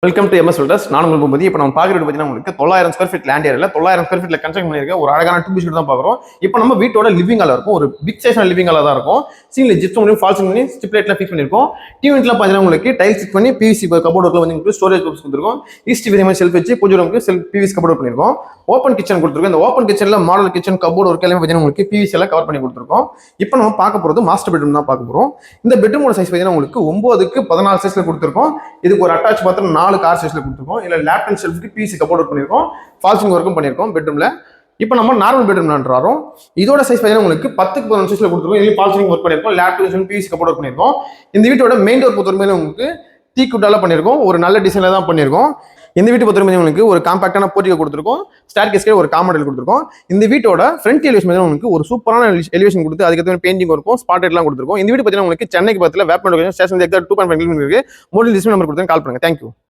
Welcome to MS filters. நான் உங்களுக்கு பத்தி இப்போ நம்ம பார்க்குறது பார்த்தீங்கன்னா உங்களுக்கு 900 ஸ்கொயர் ஃபீட் லேண்ட் ஏரியாவில் 900 ஸ்கொயர் ஃபீட்ல கன்ஸ்ட்ரக்ட் பண்ணியிருக்க ஒரு அழகான டூ பிஹெச்கே தான் பார்க்குறோம். இப்போ நம்ம வீட்டோட லிவிங் ஹால் இருக்கும், ஒரு பிக் சைஸான லிவிங் ஹாலாக தான் இருக்கும். சீலில் ஜிப்சம் பண்ணி ஃபால்சிங் பண்ணி ஸ்டிப் லைட்லாம் ஃபிக்ஸ் பண்ணியிருக்கோம். டிவிட்லாம் பார்த்தீங்கன்னா உங்களுக்கு டைல்ஸ் ஃபிக்ஸ் பண்ணி பிவிசி கபோர்ட் ஒர்க்கில் வந்து உங்களுக்கு ஸ்டோரேஜ் பாக்ஸ் கொடுத்துருக்கோம். ஈஸ்ட் மாதிரி செல்ஃப் வச்சு பூஜை ரூமுக்கு பிவிசி கபோர்ட் பண்ணியிருக்கோம். ஓப்பன் கிச்சன் கொடுத்துருக்கோம். இந்த ஓப்பன் கிச்சனில் மாடல் கிச்சன் கபோர்ட் ஒர்க் எல்லாமே பார்த்தீங்கன்னா உங்களுக்கு பிவிசி எல்லாம் கவர் பண்ணி கொடுத்துருக்கோம். இப்போ நம்ம பார்க்க போகிறது மாஸ்டர் பெட்ரூம் தான் பார்க்க போகிறோம். இந்த பெட்ரூமோட சைஸ் பார்த்தீங்கன்னா உங்களுக்கு 9க்கு 14 சைஸில் கொடுத்துருக்கோம். இதுக்கு ஒரு அட்டாச் பாத்திரம் 4 கார் சைஸில் கொடுத்துருக்கோம். இல்ல லேப் அண்ட் ஷெல்ஃப்க்கு பிசி கபோர்ட் பண்ணிருக்கோம், ஃபால்சிங் ஒர்க்கும் பண்ணிருக்கோம் பெட்ரூம்ல. இப்போ நம்ம நார்மல் பெட்ரூம்ன்றாரோம். இதோட சைஸ் பார்த்தீங்கன்னா உங்களுக்கு 10க்கு 11 சைஸ்ல கொடுத்துருக்கோம். இதுல ஃபால்சிங் ஒர்க் பண்ணிருக்கோம், லேப் அண்ட் ஷெல்ஃப் பிசி கபோர்ட் பண்ணிருக்கோம். இந்த வீட்டோட மெயின் டோர் பொறுத்தவரைக்கும் உங்களுக்கு டீக் வுட்டால பண்ணிருக்கோம், ஒரு நல்ல டிசைன்ல தான் பண்ணிருக்கோம். இந்த வீட்டு பொறுத்தவரைக்கும் உங்களுக்கு ஒரு காம்பாக்டான போர்ட்டிகோ கொடுத்துருக்கோம், ஸ்டேர்கேஸ்க்கு ஒரு காமெடில் கொடுத்துருக்கோம். இந்த வீட்டோட ஃப்ரண்ட் எலிவேஷன் உங்களுக்கு ஒரு சூப்பரான எலிவேஷன் கொடுத்து அதுக்கு பெயிண்டிங் இருக்கும், ஸ்பாட் லைட்லாம் கொடுத்துருக்கோம். இந்த வீட்டு பார்த்தீங்கன்னா உங்களுக்கு சென்னைக்கு பக்கத்தில் வேப்பமேடு ஸ்டேஷன் 2.5 கிலோமீட்டர் இருக்கு. மோடி லிஸ்ட் நம்பர் கொடுத்து கால் பண்ணுங்க. தேங்க்யூ.